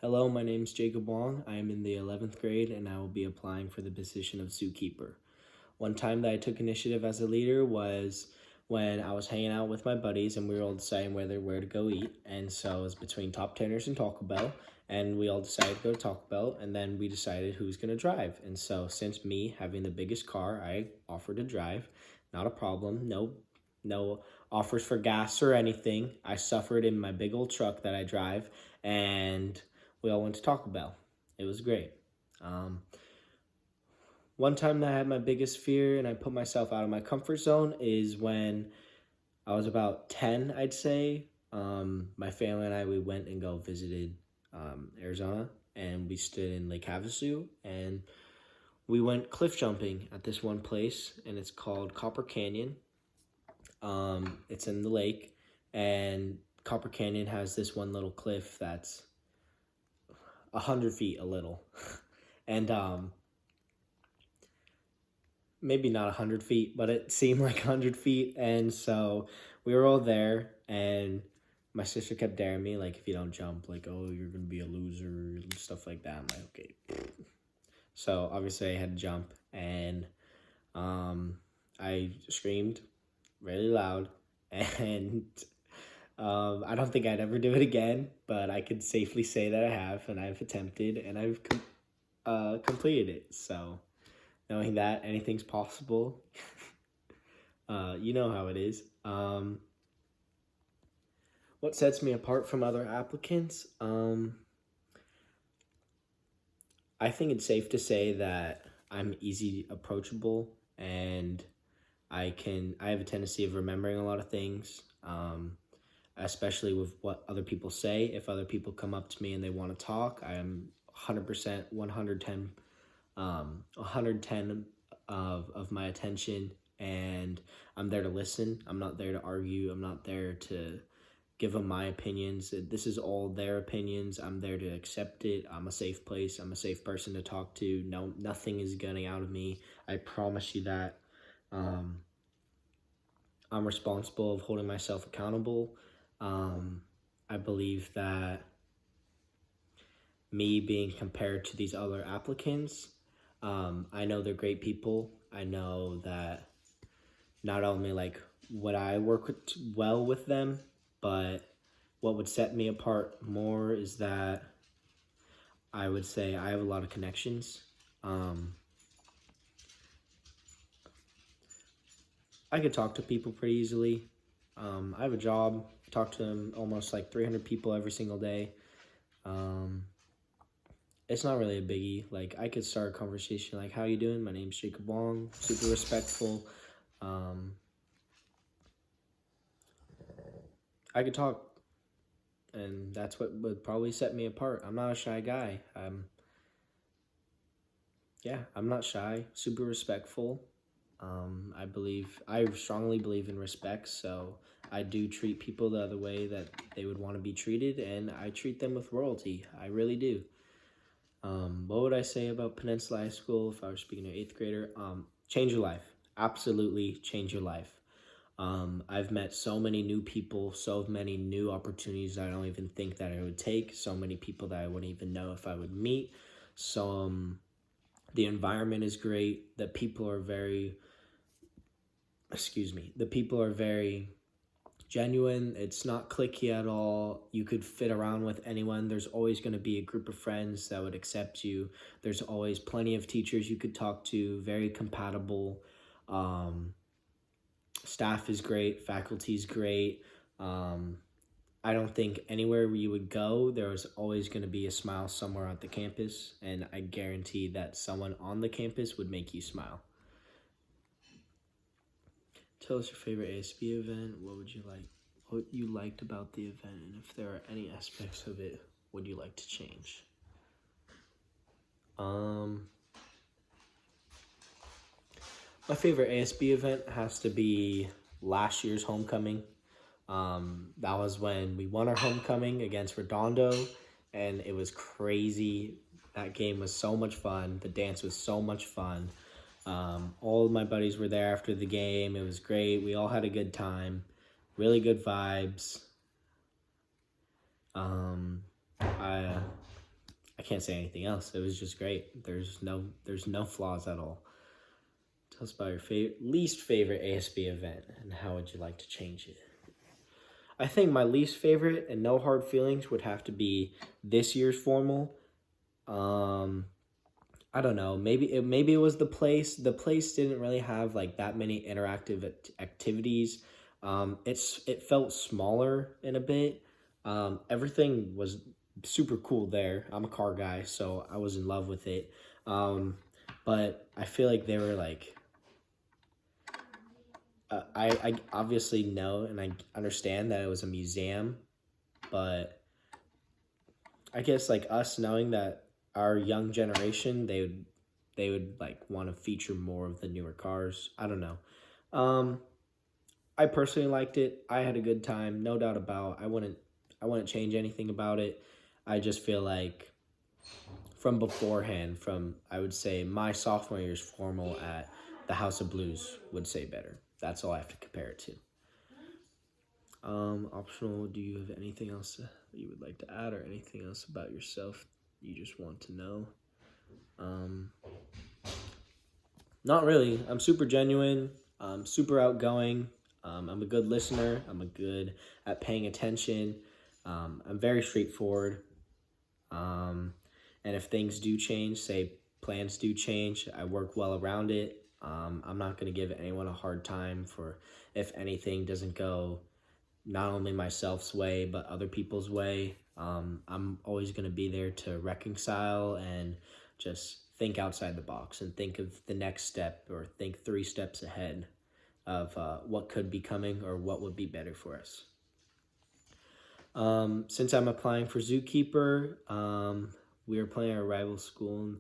Hello, my name is Jacob Wong. I am in the 11th grade and I will be applying for the position of zookeeper. One time that I took initiative as a leader was when I was hanging out with my buddies and we were all deciding where to go eat. And so it was between Top Tanners and Taco Bell, and we all decided to go to Taco Bell, and then we decided who's going to drive. And so since me having the biggest car, I offered to drive. Not a problem. No offers for gas or anything. I suffered in my big old truck that I drive, and we all went to Taco Bell. It was great. Um, One time that I had my biggest fear and I put myself out of my comfort zone is when I was about 10, I'd say. My family and we went and visited Arizona, and we stood in Lake Havasu, and we went cliff jumping at this one place, and it's called Copper Canyon. It's in the lake, and Copper Canyon has this one little cliff that's 100 feet a little. And maybe not 100 feet, but it seemed like 100 feet. And so we were all there, and my sister kept daring me, like, if you don't jump, like, oh, you're going to be a loser, and stuff like that. I'm like, okay. So obviously I had to jump, and I screamed really loud, and I don't think I'd ever do it again, but I could safely say that I have, and I've attempted, and I've completed it. So knowing that anything's possible, you know how it is. What sets me apart from other applicants? I think it's safe to say that I'm easy approachable, and I have a tendency of remembering a lot of things, especially with what other people say. If other people come up to me and they want to talk, I am 100%, 110 of my attention, and I'm there to listen. I'm not there to argue. I'm not there to give them my opinions. This is all their opinions. I'm there to accept it. I'm a safe place. I'm a safe person to talk to. No, nothing is getting out of me. I promise you that. I'm responsible of holding myself accountable. I believe that me being compared to these other applicants, I know they're great people. I know that not only would I work well with them, but what would set me apart more is that I would say I have a lot of connections. I could talk to people pretty easily. I have a job. I talk to them almost like 300 people every single day. It's not really a biggie. Like, I could start a conversation like, how you doing? My name's Jacob Wong. Super respectful. I could talk, and that's what would probably set me apart. I'm not a shy guy. I'm not shy. Super respectful. I strongly believe in respect, so I do treat people the other way that they would want to be treated, and I treat them with royalty. I really do. What would I say about Peninsula High School if I were speaking to an 8th grader? Change your life. Absolutely change your life. I've met so many new people, so many new opportunities that I don't even think that I would take, so many people that I wouldn't even know if I would meet. So the environment is great. The people are very genuine. It's not cliquey at all. You could fit around with anyone. There's always going to be a group of friends that would accept you. There's always plenty of teachers you could talk to, very compatible. Staff is great, faculty's great. I don't think anywhere where you would go, there was always going to be a smile somewhere at the campus, and I guarantee that someone on the campus would make you smile. Tell us your favorite ASB event. What you liked about the event, and if there are any aspects of it would you like to change? My favorite ASB event has to be last year's homecoming. That was when we won our homecoming against Redondo, and it was crazy. That game was so much fun. The dance was so much fun. All of my buddies were there after the game. It was great. We all had a good time. Really good vibes. can't say anything else. It was just great. There's no flaws at all. Tell us about your least favorite ASB event and how would you like to change it? I think my least favorite, and no hard feelings, would have to be this year's formal. I don't know. Maybe it was the place. The place didn't really have like that many interactive activities. It felt smaller in a bit. Everything was super cool there. I'm a car guy, so I was in love with it. But I feel like they were like, I obviously know and I understand that it was a museum, but I guess like us knowing that our young generation, they would like want to feature more of the newer cars. I don't know. Um, I personally liked it. I had a good time, no doubt about. I wouldn't change anything about it. I just feel like from beforehand, from I would say my sophomore year's formal at the House of Blues would say better. That's all I have to compare it to. Optional, do you have anything else that you would like to add or anything else about yourself you just want to know? Not really. I'm super genuine. I'm super outgoing. I'm a good listener. I'm a good at paying attention. I'm very straightforward. And if things do change, say plans do change, I work well around it. I'm not going to give anyone a hard time for if anything doesn't go not only myself's way, but other people's way. I'm always going to be there to reconcile and just think outside the box and think of the next step or think 3 steps ahead of what could be coming or what would be better for us. Since I'm applying for zookeeper, we are playing our rival school and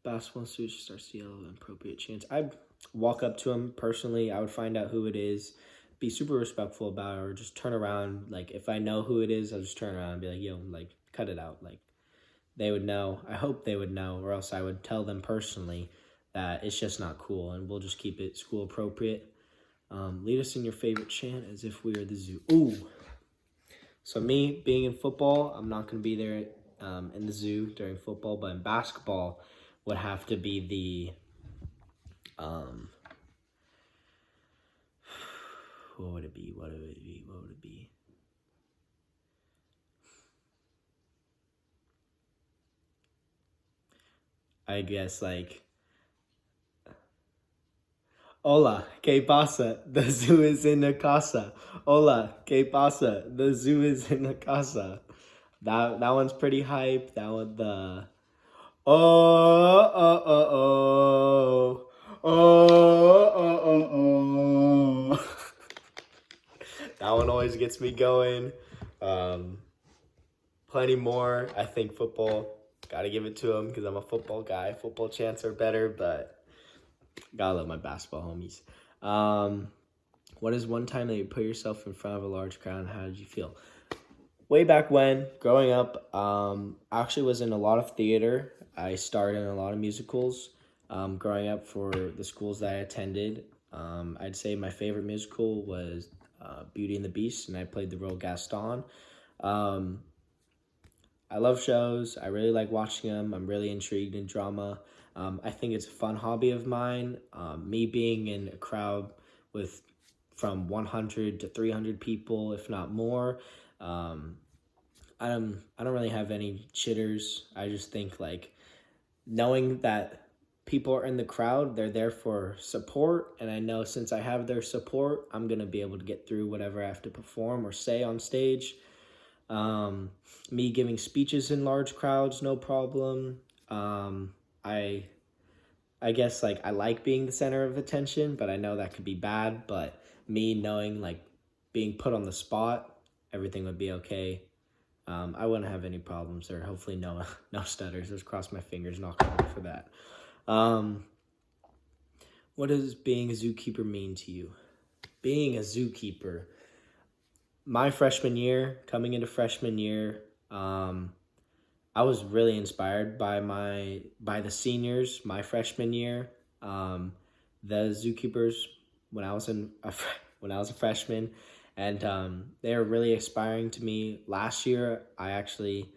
basketball suit starts to yell an appropriate chance. I'd walk up to him personally. I would find out who it is, be super respectful about it, or just turn around. Like if I know who it is, I'll just turn around and be like, yo, like cut it out. Like they would know. I hope they would know, or else I would tell them personally that it's just not cool and we'll just keep it school appropriate. Lead us in your favorite chant as if we are the zoo. Ooh. So me being in football, I'm not going to be there in the zoo during football, but in basketball would have to be the, what would it be? What would it be? I guess like, Hola, ¿qué pasa? The zoo is in the casa. Hola, ¿qué pasa? The zoo is in the casa. That one's pretty hype. That one, the oh oh oh oh oh oh oh oh. That one always gets me going. Plenty more. I think football. Gotta give it to him because I'm a football guy. Football chants are better, but gotta love my basketball homies. What is one time that you put yourself in front of a large crowd and how did you feel? Way back when, growing up, I actually was in a lot of theater. I starred in a lot of musicals growing up for the schools that I attended. I'd say my favorite musical was Beauty and the Beast, and I played the role Gaston. I love shows. I really like watching them. I'm really intrigued in drama. I think it's a fun hobby of mine. Me being in a crowd with from 100 to 300 people, if not more. I don't really have any chitters. I just think like knowing that people are in the crowd, they're there for support, and I know since I have their support, I'm gonna be able to get through whatever I have to perform or say on stage. Me giving speeches in large crowds, no problem. I guess like I like being the center of attention, but I know that could be bad. But me knowing like being put on the spot, everything would be okay. I wouldn't have any problems there. Hopefully no stutters. Just cross my fingers, knock on wood for that. What does being a zookeeper mean to you? Being a zookeeper, my freshman year, coming into freshman year, I was really inspired by the seniors my freshman year. The zookeepers when I was a freshman, and they were really inspiring to me. Last year, I actually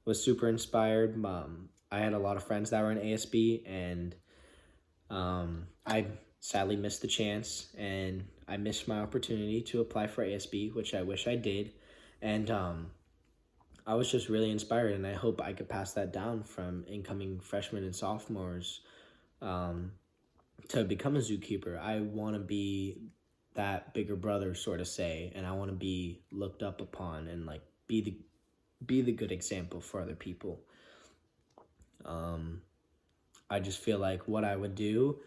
was super inspired. I had a lot of friends that were in ASB, and I sadly missed the chance, and I missed my opportunity to apply for ASB, which I wish I did. And I was just really inspired, and I hope I could pass that down from incoming freshmen and sophomores to become a zookeeper. I want to be that bigger brother, sort of say, and I want to be looked up upon and like be the good example for other people. I just feel like what I would do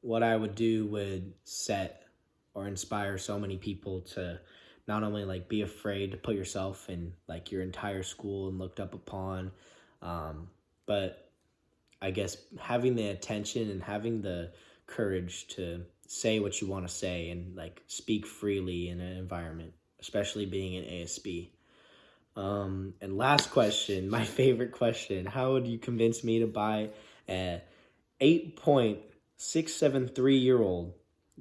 would set or inspire so many people to not only like be afraid to put yourself in like your entire school and looked up upon, but I guess having the attention and having the courage to say what you want to say and like speak freely in an environment, especially being in ASB. And last question, my favorite question: how would you convince me to buy a 8.673-year-old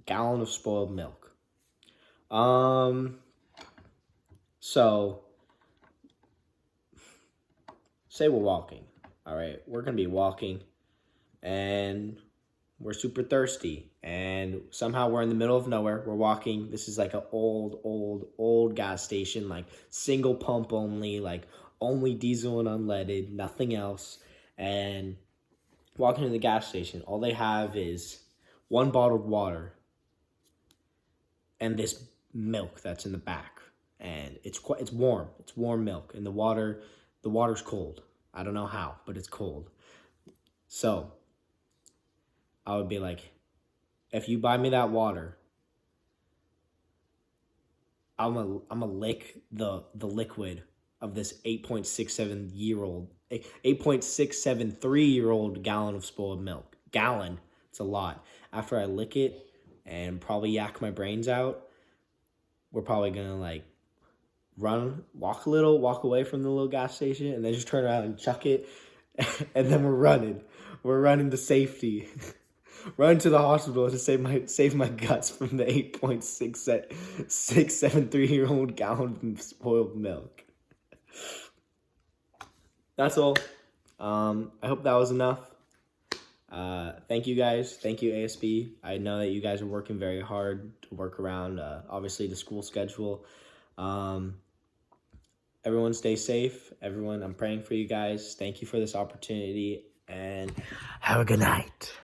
gallon of spoiled milk? So say we're walking. All right, we're gonna be walking, and we're super thirsty, and somehow we're in the middle of nowhere. We're walking. This is like an old gas station, like single pump only, like only diesel and unleaded, nothing else. And walking to the gas station, all they have is one bottled water and this milk that's in the back, and it's warm. It's warm milk, and the water's cold. I don't know how, but it's cold. So I would be like, if you buy me that water, I'm a lick the liquid of this 8.673-year-old gallon of spoiled milk. Gallon, it's a lot. After I lick it and probably yak my brains out, we're probably gonna like walk away from the little gas station, and then just turn around and chuck it, and then we're running. We're running to safety. Run to the hospital to save my guts from the 8.673-year-old gallon of spoiled milk. That's all. I hope that was enough. Thank you guys. Thank you, ASB. I know that you guys are working very hard to work around, obviously, the school schedule. Everyone stay safe. Everyone, I'm praying for you guys. Thank you for this opportunity, and have a good night.